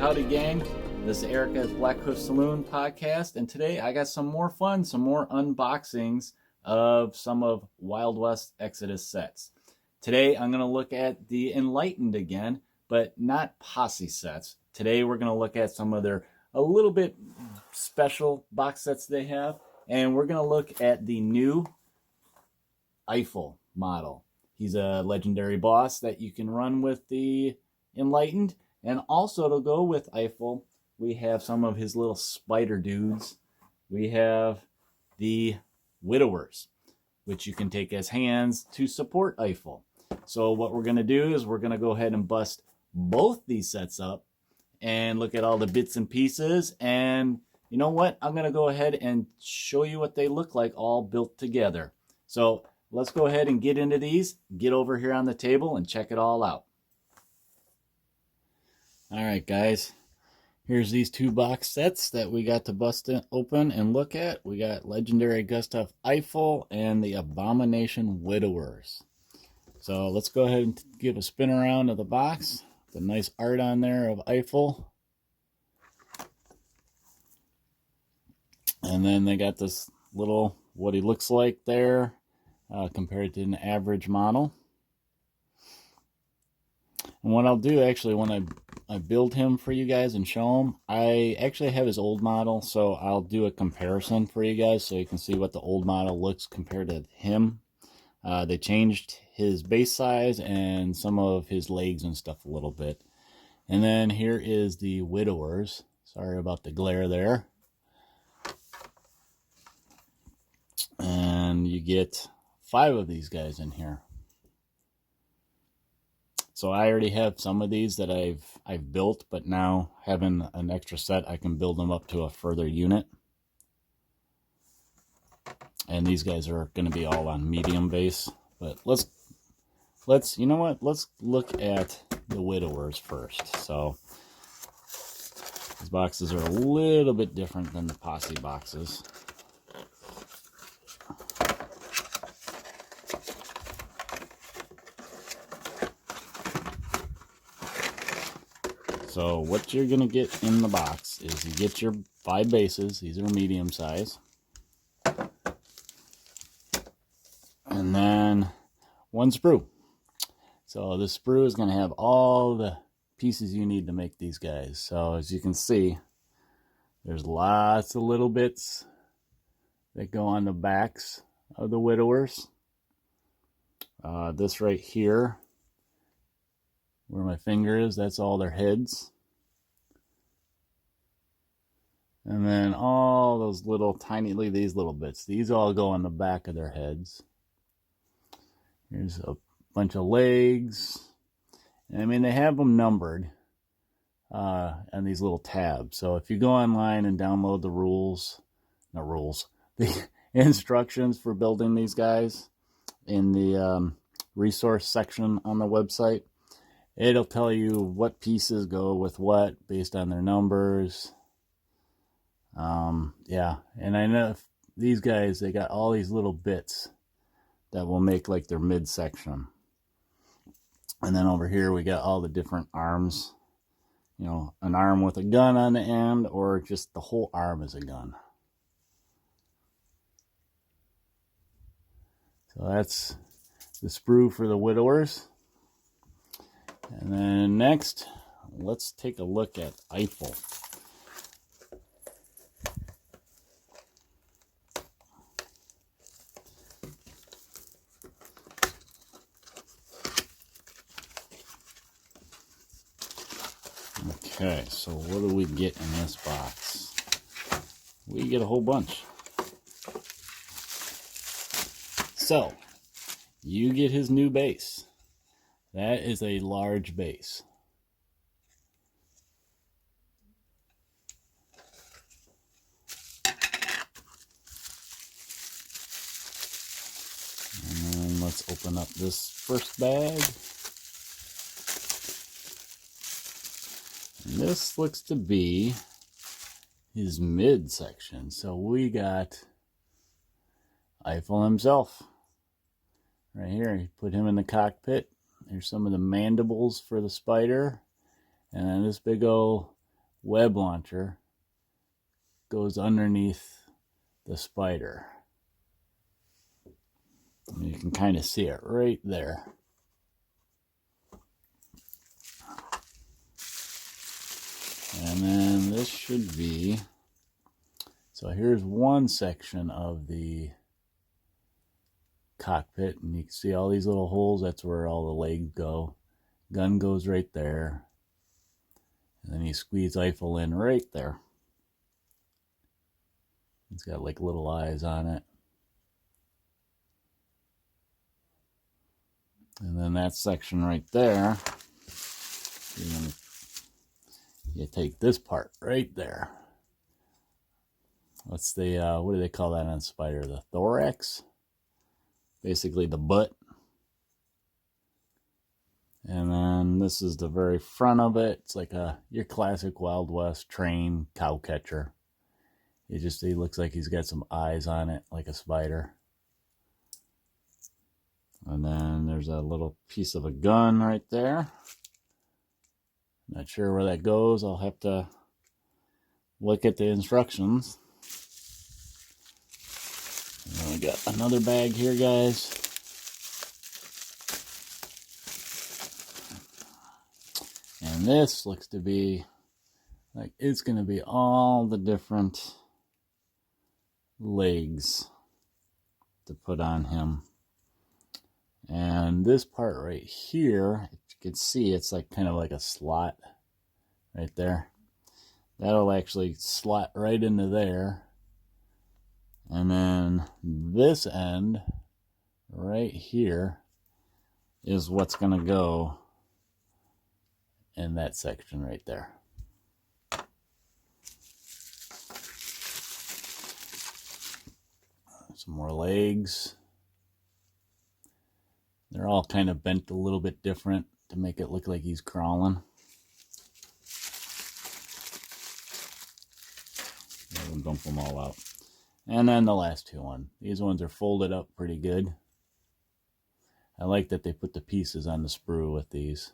Howdy gang, this is Eric at Blackhoof Saloon podcast, and today I got some more fun, some more unboxings of some of Wild West Exodus sets. Today I'm going to look at the Enlightened again, but not posse sets. Today we're going to look at some of their a little bit special box sets they have, and we're going to look at the new Eiffel model. He's a legendary boss that you can run with the Enlightened. And also to go with Eiffel, we have some of his little spider dudes. We have the Widowers, which you can take as hands to support Eiffel. So what we're going to do is we're going to go ahead and bust both these sets up and look at all the bits and pieces. And you know what? I'm going to go ahead and show you what they look like all built together. So let's go ahead and get into these, get over here on the table and check it all out. All right, guys, here's these two box sets that we got to bust open and look at. We got legendary Gustave Eiffel and the Abomination Widowers. So let's go ahead and give a spin around of the box. The nice art on there of Eiffel. And then they got this little, what he looks like there compared to an average model. And what I'll do actually when I build him for you guys and show him, I actually have his old model, so I'll do a comparison for you guys so you can see what the old model looks compared to him. They changed his base size and some of his legs and stuff a little bit. And then here is the Widowers. Sorry about the glare there. And you get 5 of these guys in here. So I already have some of these that I've built, but now having an extra set, I can build them up to a further unit. And these guys are going to be all on medium base. But let's you know what? Let's look at the Widowers first. So these boxes are a little bit different than the posse boxes. So what you're going to get in the box is you get your 5 bases. These are medium size. And then 1 sprue. So this sprue is going to have all the pieces you need to make these guys. So as you can see, there's lots of little bits that go on the backs of the Widowers. This right here, where my finger is, that's all their heads. And then all those little tiny, these little bits, these all go on the back of their heads. Here's a bunch of legs. And I mean, they have them numbered on these little tabs. So if you go online and download the instructions for building these guys in the resource section on the website, it'll tell you what pieces go with what based on their numbers. Yeah, and I know these guys, they got all these little bits that will make like their midsection. And then over here we got all the different arms. You know, an arm with a gun on the end, or just the whole arm is a gun. So that's the sprue for the Widowers. And then next, let's take a look at Eiffel. Okay, so what do we get in this box? We get a whole bunch. So, you get his new base. That is a large base. And then let's open up this first bag. And this looks to be his midsection. So we got Eiffel himself. Right here, you put him in the cockpit. There's some of the mandibles for the spider. And then this big old web launcher goes underneath the spider. And you can kind of see it right there. And then this should be, so here's one section of the cockpit, and you can see all these little holes. That's where all the legs go. Gun goes right there. And then you squeeze Eiffel in right there. It's got like little eyes on it. And then that section right there, you take this part right there. What's the, what do they call that on spider? The thorax? Basically the butt. And then this is the very front of it. It's like your classic Wild West train cow catcher. He looks like he's got some eyes on it, like a spider. And then there's a little piece of a gun right there. Not sure where that goes. I'll have to look at the instructions. And then we got another bag here, guys. And this looks to be like it's going to be all the different legs to put on him. And this part right here, you can see it's like kind of like a slot right there. That'll actually slot right into there. And then this end right here is what's going to go in that section right there. Some more legs. They're all kind of bent a little bit different to make it look like he's crawling. I'll dump them all out. And then the last two ones. These ones are folded up pretty good. I like that they put the pieces on the sprue with these.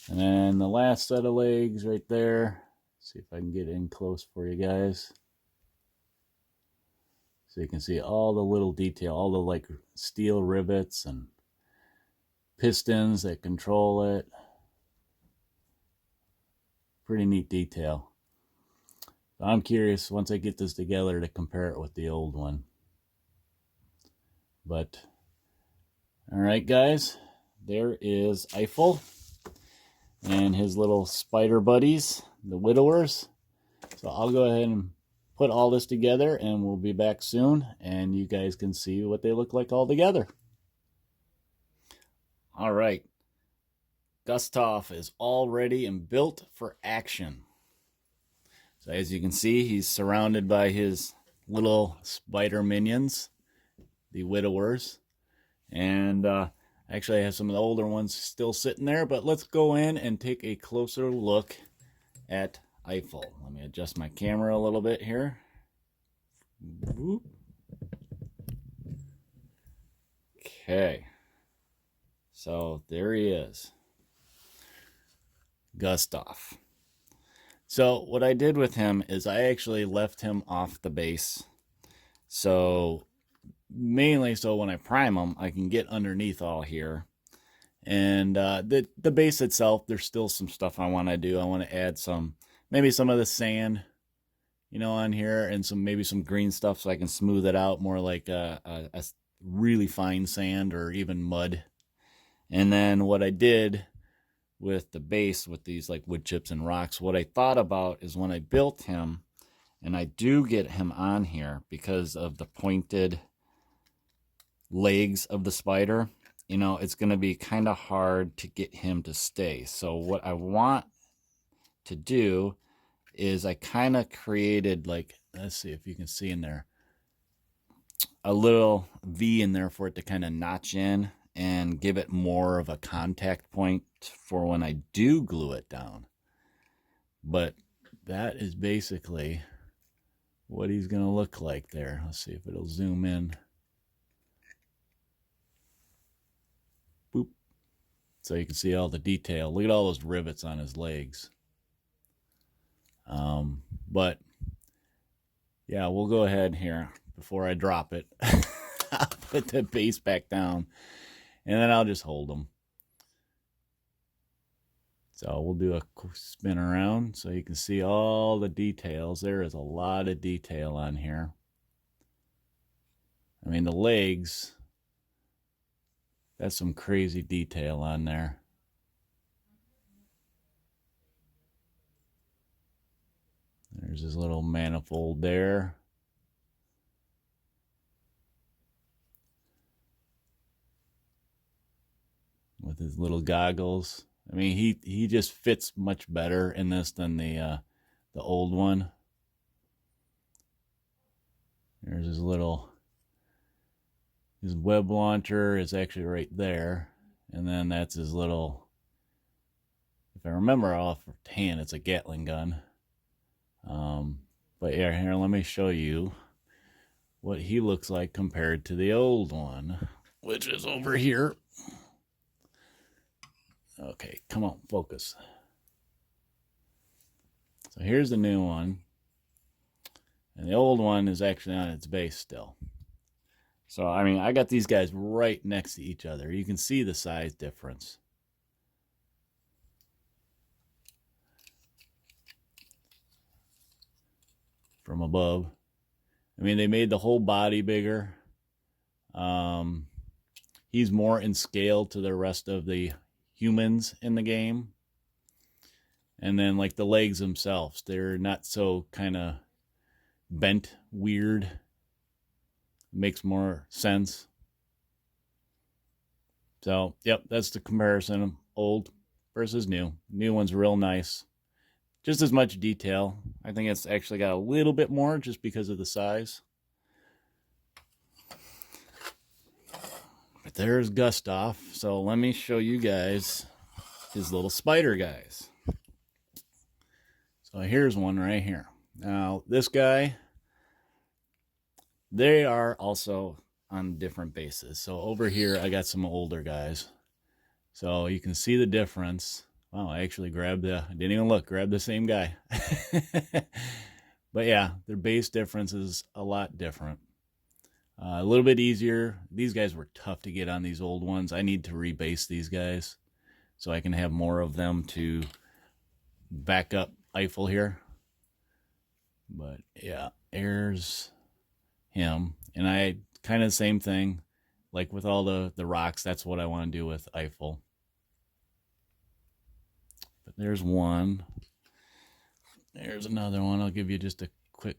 And then the last set of legs right there. See if I can get in close for you guys. So you can see all the little detail, all the like steel rivets and pistons that control it. Pretty neat detail. I'm curious once I get this together to compare it with the old one. But, all right, guys, there is Eiffel and his little spider buddies, the widowers. So I'll go ahead and put all this together and we'll be back soon and you guys can see what they look like all together. All right. Gustave is all ready and built for action. So as you can see, he's surrounded by his little spider minions, the widowers. And actually I have some of the older ones still sitting there, but let's go in and take a closer look at Eiffel. Let me adjust my camera a little bit here. Whoop. Okay. So there he is. Gustave. So what I did with him is I actually left him off the base. So mainly so when I prime him, I can get underneath all here. And the base itself, there's still some stuff I want to do. I want to add maybe some of the sand, on here, and maybe some green stuff so I can smooth it out more like a really fine sand or even mud. And then what I did with the base with these like wood chips and rocks, what I thought about is when I built him, and I do get him on here because of the pointed legs of the spider, it's going to be kind of hard to get him to stay. So what I want to do is I kind of created like, let's see if you can see in there, a little V in there for it to kind of notch in and give it more of a contact point for when I do glue it down. But that is basically what he's going to look like there. Let's see if it'll zoom in. Boop. so you can see all the detail. Look at all those rivets on his legs. But yeah, we'll go ahead here before I drop it. I'll put the base back down, and then I'll just hold them. So we'll do a quick spin around so you can see all the details. There is a lot of detail on here. I mean, the legs, that's some crazy detail on there. There's his little manifold there. With his little goggles. I mean, he just fits much better in this than the old one. There's his web launcher is actually right there, and then that's his little. If I remember offhand, it's a Gatling gun. But yeah, here, let me show you what he looks like compared to the old one, which is over here. Okay, come on, focus. So here's the new one. And the old one is actually on its base still. So, I mean, I got these guys right next to each other. You can see the size difference. From above. I mean, they made the whole body bigger. He's more in scale to the rest of the humans in the game. And then like the legs themselves, they're not so kind of bent weird. Makes more sense. So yep, that's the comparison. Old versus new. New one's real nice, just as much detail. I think it's actually got a little bit more just because of the size. But there's Gustave. So let me show you guys his little spider guys. So here's one right here. Now this guy, they are also on different bases. So over here I got some older guys. So you can see the difference. Wow, I actually grabbed I didn't even look, grabbed the same guy. But yeah, their base difference is a lot different. A little bit easier. These guys were tough to get on these old ones. I need to rebase these guys so I can have more of them to back up Eiffel here. But yeah, here's him. And I kind of the same thing. Like with all the rocks, that's what I want to do with Eiffel. But there's one. There's another one. I'll give you just a quick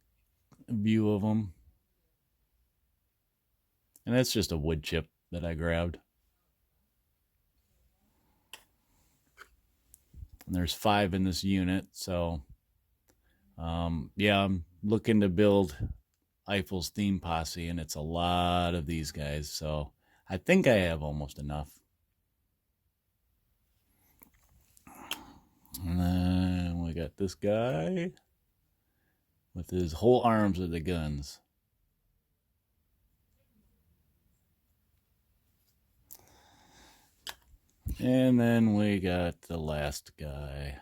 view of them. And that's just a wood chip that I grabbed. And there's 5 in this unit. So, yeah, I'm looking to build Eiffel's theme posse, and it's a lot of these guys. So I think I have almost enough. And then we got this guy with his whole arms of the guns. And then we got the last guy.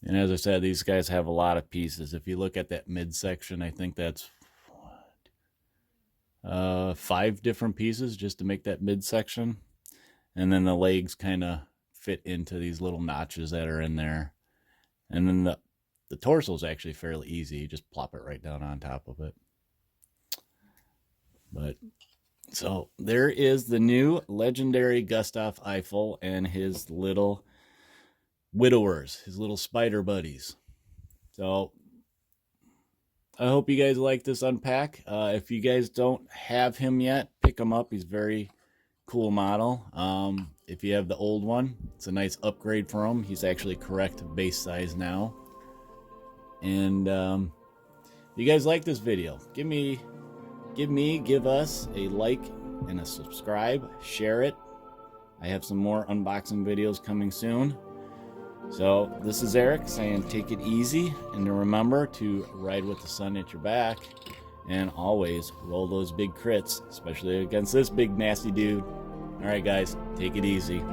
And as I said, these guys have a lot of pieces. If you look at that midsection, I think that's 5 different pieces just to make that midsection. And then the legs kind of fit into these little notches that are in there. And then the torso is actually fairly easy. You just plop it right down on top of it. But so there is the new legendary Gustave Eiffel and his little widowers, his little spider buddies. So I hope you guys like this unpack. If you guys don't have him yet, pick him up. He's a very cool model. If you have the old one, it's a nice upgrade for him. He's actually correct base size now. And if you guys like this video, give us a like and a subscribe. Share it. I have some more unboxing videos coming soon. So this is Eric saying take it easy, and to remember to ride with the sun at your back, and always roll those big crits, especially against this big nasty dude. All right, guys, take it easy.